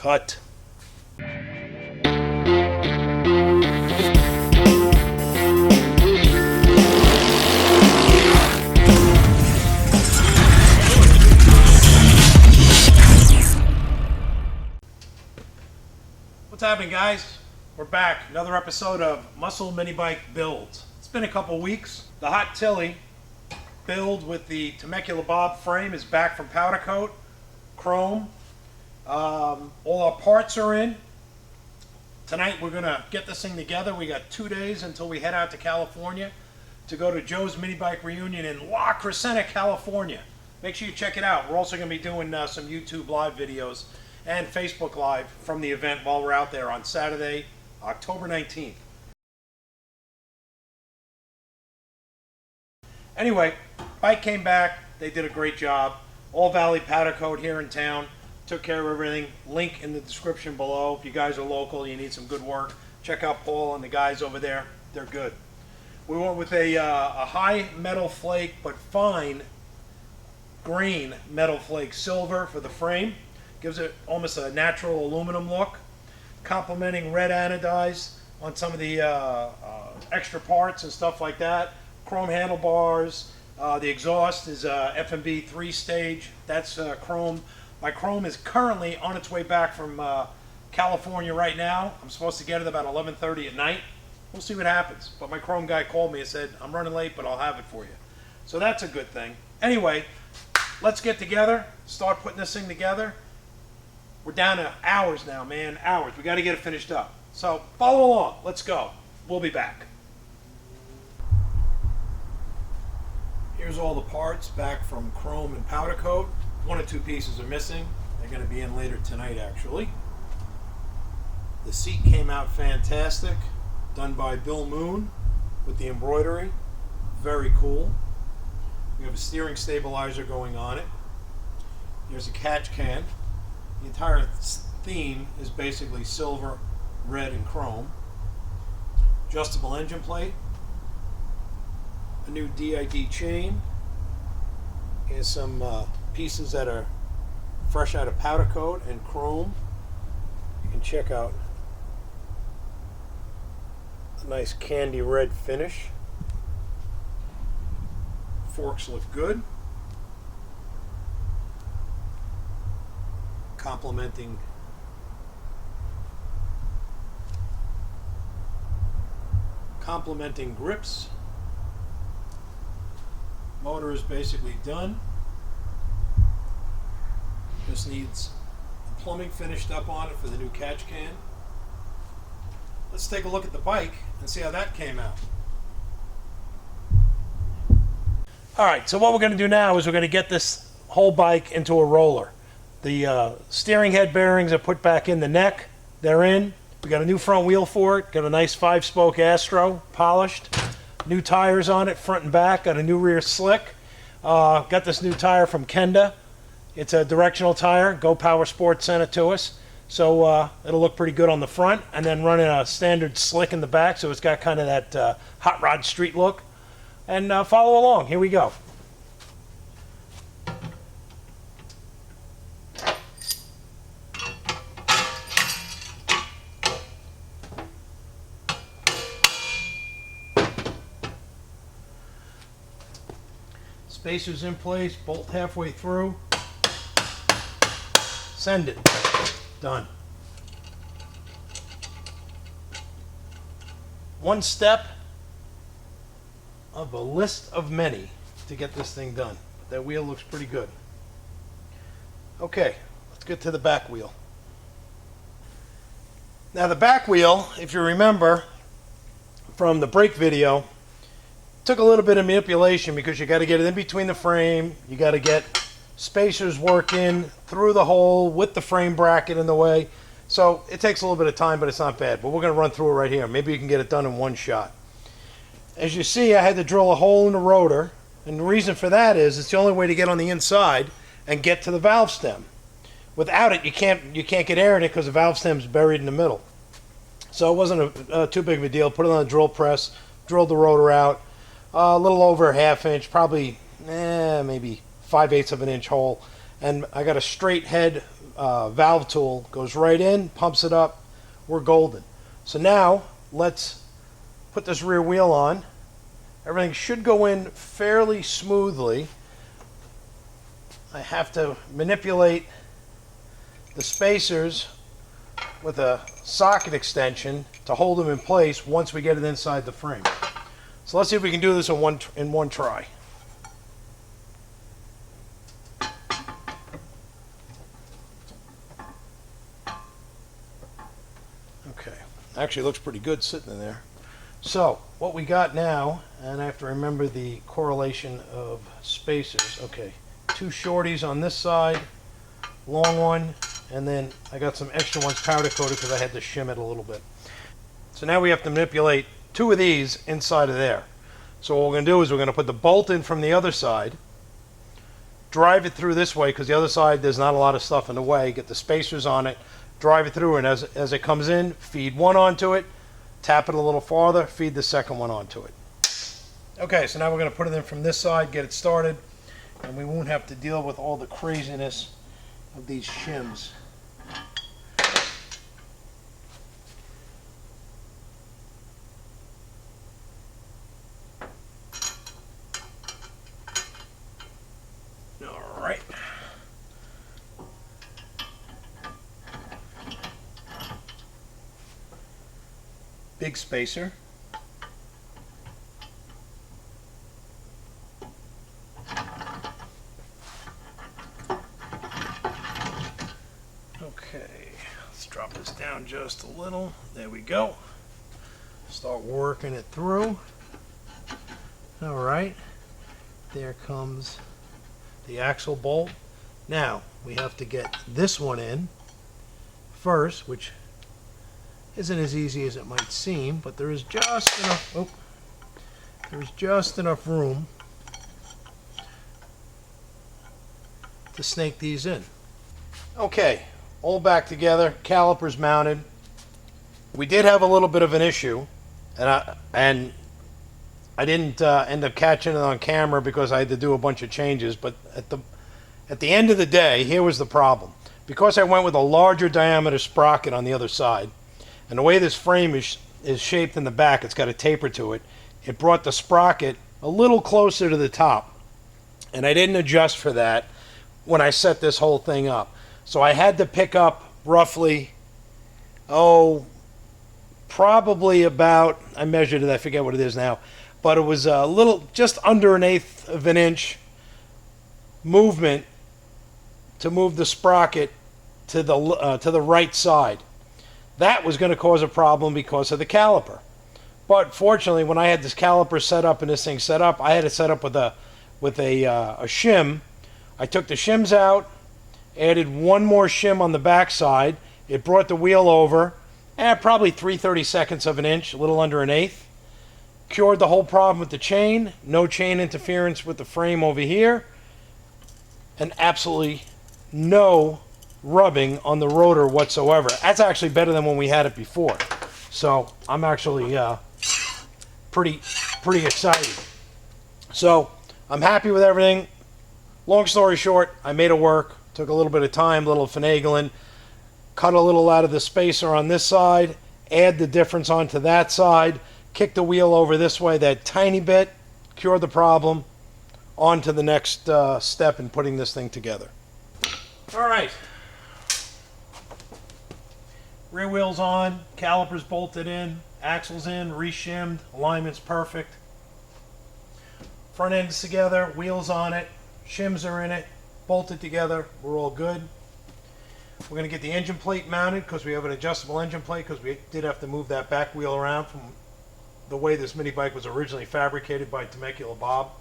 Cut. What's happening, guys? We're back. Another episode of Muscle Minibike Builds. It's been a couple weeks. The hot Tilley build with the Temecula bob frame is back from Powdercoat, chrome. All our parts are in. Tonight we're going to get this thing together. We got 2 days until we head out to California to go to Joe's Minibike Reunion in La Crescenta, California. Make sure you check it out. We're also going to be doing some YouTube live videos and Facebook Live from the event while we're out there on Saturday, October 19th. Anyway, bike came back. They did a great job. All Valley Powdercoat here in town. Took care of everything. Link in the description below. If you guys are local, you need some good work, check out Paul and the guys over there. They're good. We went with a high metal flake but fine grain metal flake silver for the frame. Gives it almost a natural aluminum look. Complementing red anodized on some of the extra parts and stuff like that. Chrome handlebars. The exhaust is F&B 3-stage. That's chrome. My chrome is currently on its way back from California right now. I'm supposed to get it about 11:30 at night. We'll see what happens. But my chrome guy called me and said, I'm running late, but I'll have it for you. So that's a good thing. Anyway, let's get together, start putting this thing together. We're down to hours now, man, hours. We got to get it finished up. So follow along. Let's go. We'll be back. Here's all the parts back from chrome and Powdercoat. 1 or 2 pieces are missing. They're going to be in later tonight, actually. The seat came out fantastic. Done by Bill Moon with the embroidery. Very cool. We have a steering stabilizer going on it. There's a catch can. The entire theme is basically silver, red, and chrome. Adjustable engine plate. A new DID chain. Here's some pieces that are fresh out of Powdercoat and chrome. You can check out a nice candy red finish. Forks look good. Complementing grips. Motor is basically done. Just needs the plumbing finished up on it for the new catch can. Let's take a look at the bike and see how that came out. Alright, so what we're going to do now is we're going to get this whole bike into a roller. The steering head bearings are put back in the neck. They're in. We got a new front wheel for it. Got a nice 5-spoke Astro, polished. New tires on it, front and back. Got a new rear slick. Got this new tire from Kenda. It's a directional tire. Go Power Sports sent it to us. So it'll look pretty good on the front. And then running a standard slick in the back. So it's got kind of that hot rod street look. And follow along. Here we go. Spacers in place, bolt halfway through. Send it. Done. One step of a list of many to get this thing done. But that wheel looks pretty good. Okay, let's get to the back wheel. Now the back wheel, if you remember from the brake video, took a little bit of manipulation because you got to get it in between the frame. You got to get spacers working through the hole with the frame bracket in the way. So it takes a little bit of time, but it's not bad. But we're going to run through it right here. Maybe you can get it done in one shot. As you see, I had to drill a hole in the rotor. And the reason for that is it's the only way to get on the inside and get to the valve stem. Without it, you can't get air in it because the valve stem's buried in the middle. So it wasn't too big of a deal. Put it on a drill press, drilled the rotor out. A little over a half inch, probably maybe 5/8 of an inch hole. And I got a straight head valve tool, goes right in, pumps it up. We're golden. So now let's put this rear wheel on. Everything should go in fairly smoothly. I have to manipulate the spacers with a socket extension to hold them in place once we get it inside the frame. So let's see if we can do this in one try. Okay, actually looks pretty good sitting in there. So what we got now, and I have to remember the correlation of spacers. Okay, 2 shorties on this side, long one, and then I got some extra ones powder coated because I had to shim it a little bit. So now we have to manipulate 2 of these inside of there. So what we're going to do is we're going to put the bolt in from the other side, drive it through this way because the other side there's not a lot of stuff in the way, get the spacers on it, drive it through, and as it comes in, feed one onto it, tap it a little farther, feed the second one onto it. Okay, so now we're going to put it in from this side, get it started, and we won't have to deal with all the craziness of these shims. All right. Big spacer. Okay, let's drop this down just a little. There we go. Start working it through. All right, there comes the axle bolt. Now we have to get this one in first, which isn't as easy as it might seem, but there is just enough. Oh, there's just enough room to snake these in. Okay, all back together, calipers mounted. We did have a little bit of an issue, and I didn't end up catching it on camera because I had to do a bunch of changes. But at the end of the day, here was the problem. Because I went with a larger diameter sprocket on the other side, and the way this frame is shaped in the back, it's got a taper to it. It brought the sprocket a little closer to the top, and I didn't adjust for that when I set this whole thing up. So I had to pick up roughly, probably about, I measured it, I forget what it is now, but it was a little, just under 1/8 of an inch movement to move the sprocket to the right side. That was going to cause a problem because of the caliper. But fortunately, when I had this caliper set up and this thing set up, I had it set up with a shim. I took the shims out, added one more shim on the back side. It brought the wheel over at probably 3/32 of an inch, a little under 1/8. Cured the whole problem with the chain. No chain interference with the frame over here. And absolutely no rubbing on the rotor whatsoever. That's actually better than when we had it before. So I'm actually pretty excited. So I'm happy with everything. Long story short, I made it work. Took a little bit of time, a little finagling. Cut a little out of the spacer on this side. Add the difference onto that side. Kick the wheel over this way that tiny bit. Cure the problem. On to the next step in putting this thing together. All right. Rear wheel's on, calipers bolted in, axles in, reshimmed, alignment's perfect. Front end's together, wheels on it, shims are in it, bolted together, we're all good. We're going to get the engine plate mounted because we have an adjustable engine plate because we did have to move that back wheel around from the way this mini bike was originally fabricated by Temecula Bob.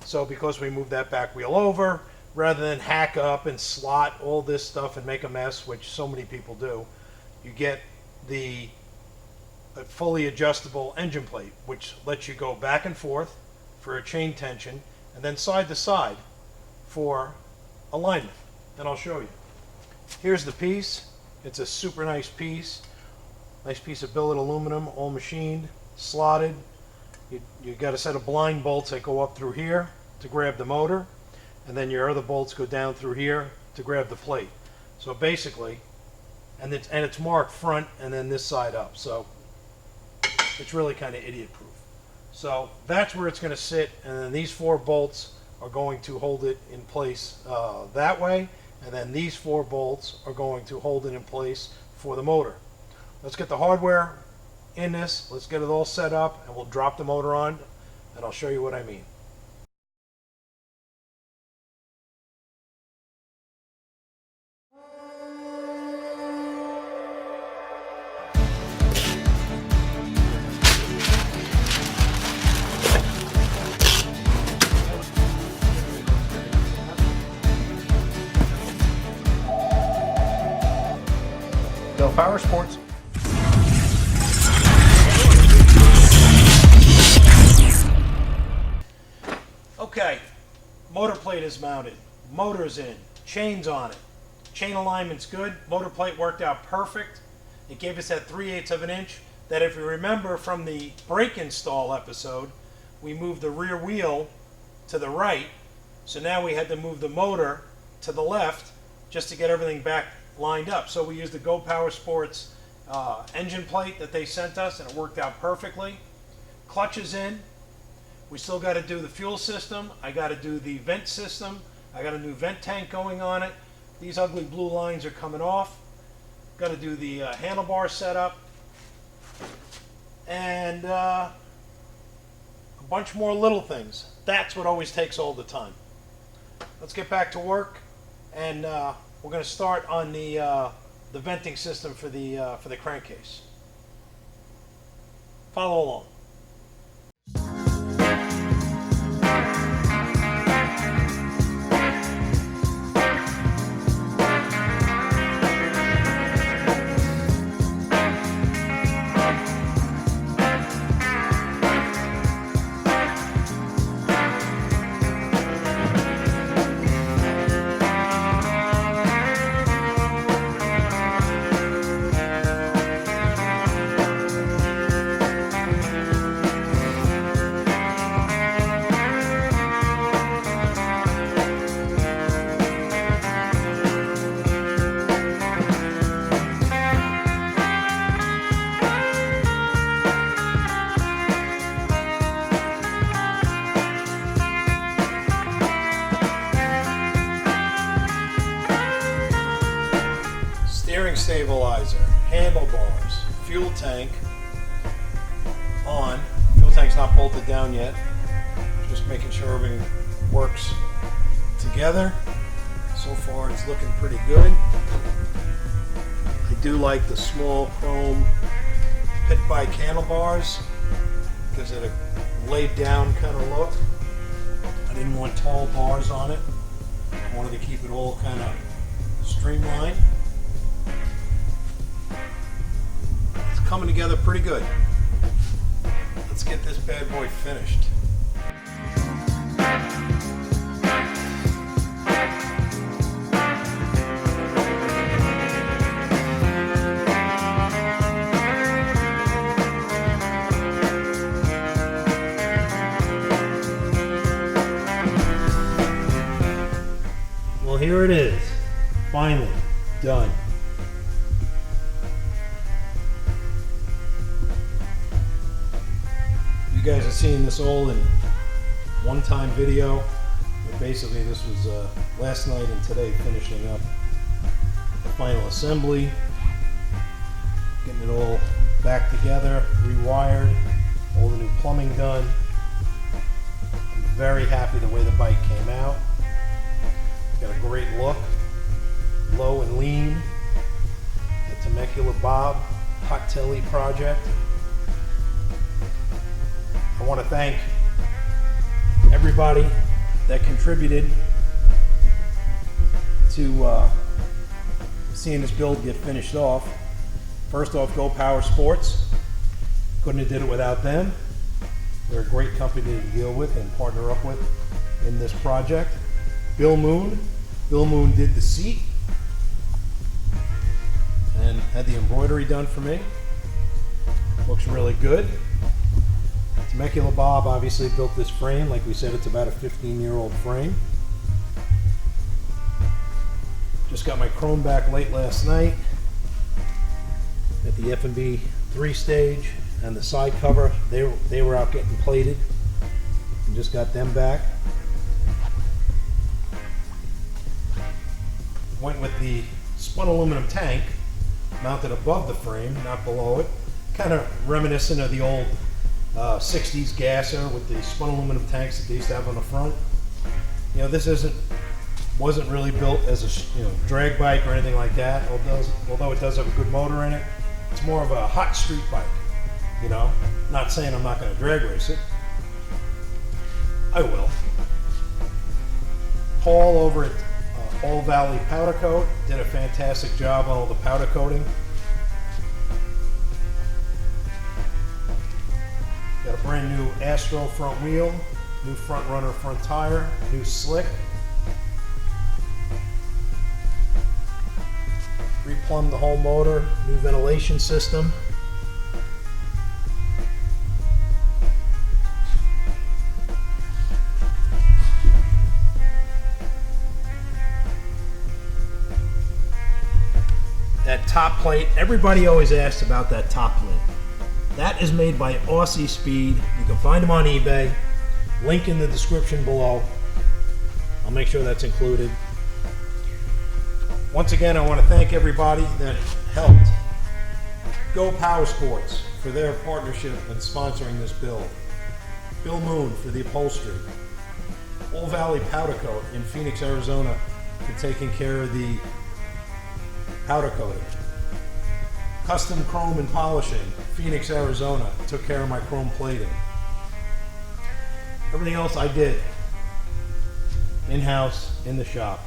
So because we moved that back wheel over, rather than hack up and slot all this stuff and make a mess, which so many people do, you get the fully adjustable engine plate, which lets you go back and forth for a chain tension, and then side to side for alignment. And I'll show you. Here's the piece. It's a super nice piece. Nice piece of billet aluminum, all machined, slotted. You got a set of blind bolts that go up through here to grab the motor, and then your other bolts go down through here to grab the plate. So basically, and it's marked front and then this side up. So it's really kind of idiot proof. So that's where it's going to sit, and then these 4 bolts are going to hold it in place that way, and then these 4 bolts are going to hold it in place for the motor. Let's get the hardware in this, let's get it all set up, and we'll drop the motor on, and I'll show you what I mean. Power Sports. Okay, motor plate is mounted, motor's in, chain's on it, chain alignment's good, motor plate worked out perfect. It gave us that 3/8 of an inch that, if you remember from the brake install episode, we moved the rear wheel to the right, so now we had to move the motor to the left just to get everything back lined up. So we used the Go Power Sports engine plate that they sent us, and it worked out perfectly. Clutch is in. We still got to do the fuel system. I got to do the vent system. I got a new vent tank going on it. These ugly blue lines are coming off. Got to do the handlebar setup, and a bunch more little things. That's what always takes all the time. Let's get back to work, and we're going to start on the venting system for the crankcase. Follow along. Steering stabilizer, handlebars, fuel tank on. Fuel tank's not bolted down yet. Just making sure everything works together. So far it's looking pretty good. I do like the small chrome pit bike handlebars. Gives it a laid down kind of look. I didn't want tall bars on it. I wanted to keep it all kind of streamlined. Coming together pretty good. Let's get this bad boy finished. Well, here it is. Finally done. You guys are seeing this all in one-time video, but basically this was last night and today finishing up the final assembly, getting it all back together, rewired, all the new plumbing done. I'm very happy the way the bike came out. Got a great look, low and lean, the Temecula Bob Hot Tilley project. I want to thank everybody that contributed to seeing this build get finished off. First off, Go Power Sports. Couldn't have did it without them. They're a great company to deal with and partner up with in this project. Bill Moon. Bill Moon did the seat and had the embroidery done for me. Looks really good. Temecula Bob obviously built this frame. Like we said, it's about a 15-year-old frame. Just got my chrome back late last night. Got the F&B 3-stage and the side cover. They were out getting plated. And just got them back. Went with the spun aluminum tank mounted above the frame, not below it. Kind of reminiscent of the old 60s gasser with the spun aluminum tanks that they used to have on the front. You know, this wasn't really built as a drag bike or anything like that. Although it does have a good motor in it, it's more of a hot street bike. You know, not saying I'm not going to drag race it. I will. Paul over at All Valley Powdercoat did a fantastic job on all the powder coating. Got a brand new Astro front wheel, new front runner front tire, new slick. Replumbed the whole motor, new ventilation system. That top plate, everybody always asks about that top plate. That is made by Aussie Speed. You can find them on eBay. Link in the description below. I'll make sure that's included. Once again, I want to thank everybody that helped Go Power Sports for their partnership and sponsoring this build. Bill Moon for the upholstery. All Valley Powdercoat in Phoenix, Arizona for taking care of the powder coating. Custom Chrome and Polishing, Phoenix, Arizona, took care of my chrome plating. Everything else I did in-house, in the shop.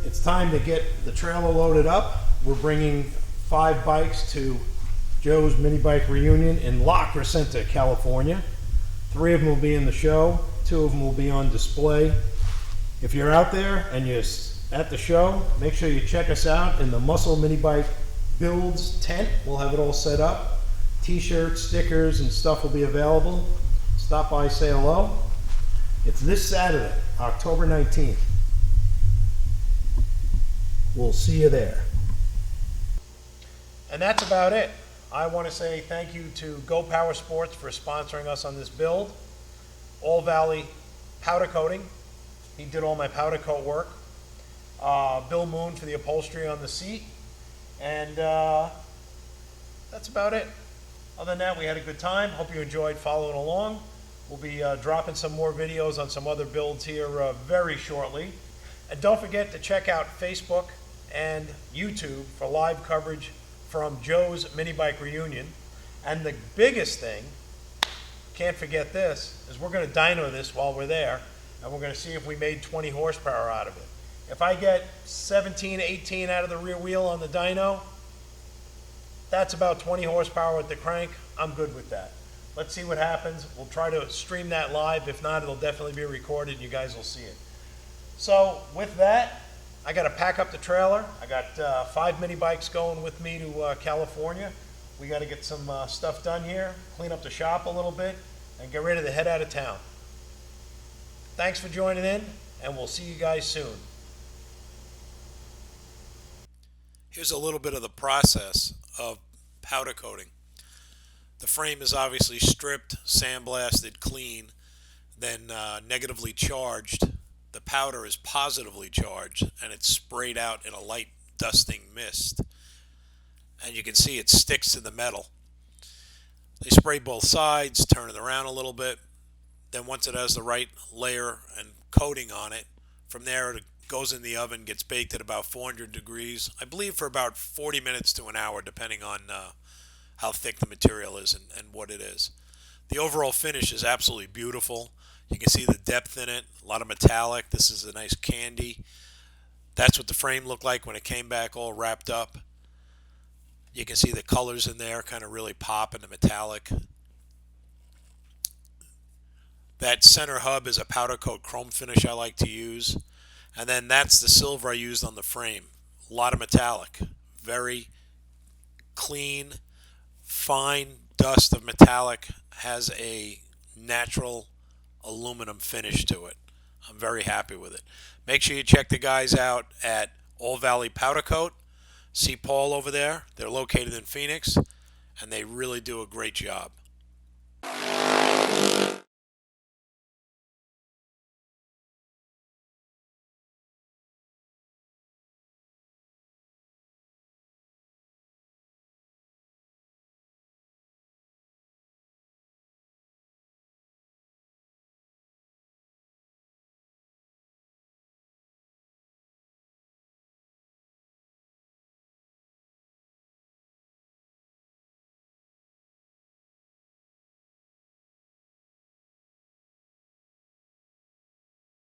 It's time to get the trailer loaded up. We're bringing 5 bikes to Joe's Minibike reunion in La Crescenta, California. 3 of them will be in the show. 2 of them will be on display. If you're out there and you're at the show, make sure you check us out in the Muscle Minibike Builds tent. We'll have it all set up. T-shirts, stickers, and stuff will be available. Stop by, say hello. It's this Saturday, October 19th. We'll see you there. And that's about it. I want to say thank you to Go Power Sports for sponsoring us on this build. All Valley Powder Coating. He did all my powder coat work. Bill Moon for the upholstery on the seat. And that's about it. Other than that, we had a good time. Hope you enjoyed following along. We'll be dropping some more videos on some other builds here very shortly. And don't forget to check out Facebook and YouTube for live coverage from Joe's Minibike reunion. And the biggest thing, can't forget this, is we're going to dyno this while we're there, and we're going to see if we made 20 horsepower out of it. If I get 17, 18 out of the rear wheel on the dyno, that's about 20 horsepower with the crank. I'm good with that. Let's see what happens. We'll try to stream that live. If not, it'll definitely be recorded and you guys will see it. So with that, I got to pack up the trailer. I got 5 mini bikes going with me to California. We got to get some stuff done here, clean up the shop a little bit, and get ready to head out of town. Thanks for joining in, and we'll see you guys soon. Here's a little bit of the process of powder coating. The frame is obviously stripped, sandblasted, clean, then negatively charged. The powder is positively charged, and it's sprayed out in a light dusting mist. And you can see it sticks to the metal. They spray both sides, turn it around a little bit. Then once it has the right layer and coating on it, from there it goes in the oven, gets baked at about 400 degrees, I believe for about 40 minutes to an hour, depending on how thick the material is and what it is. The overall finish is absolutely beautiful. You can see the depth in it, a lot of metallic. This is a nice candy. That's what the frame looked like when it came back all wrapped up. You can see the colors in there kind of really pop in the metallic. That center hub is a powder coat chrome finish I like to use. And then that's the silver I used on the frame. A lot of metallic. Very clean, fine dust of metallic. Has a natural aluminum finish to it. I'm very happy with it. Make sure you check the guys out at All Valley Powdercoat. See Paul over there. They're located in Phoenix, and they really do a great job.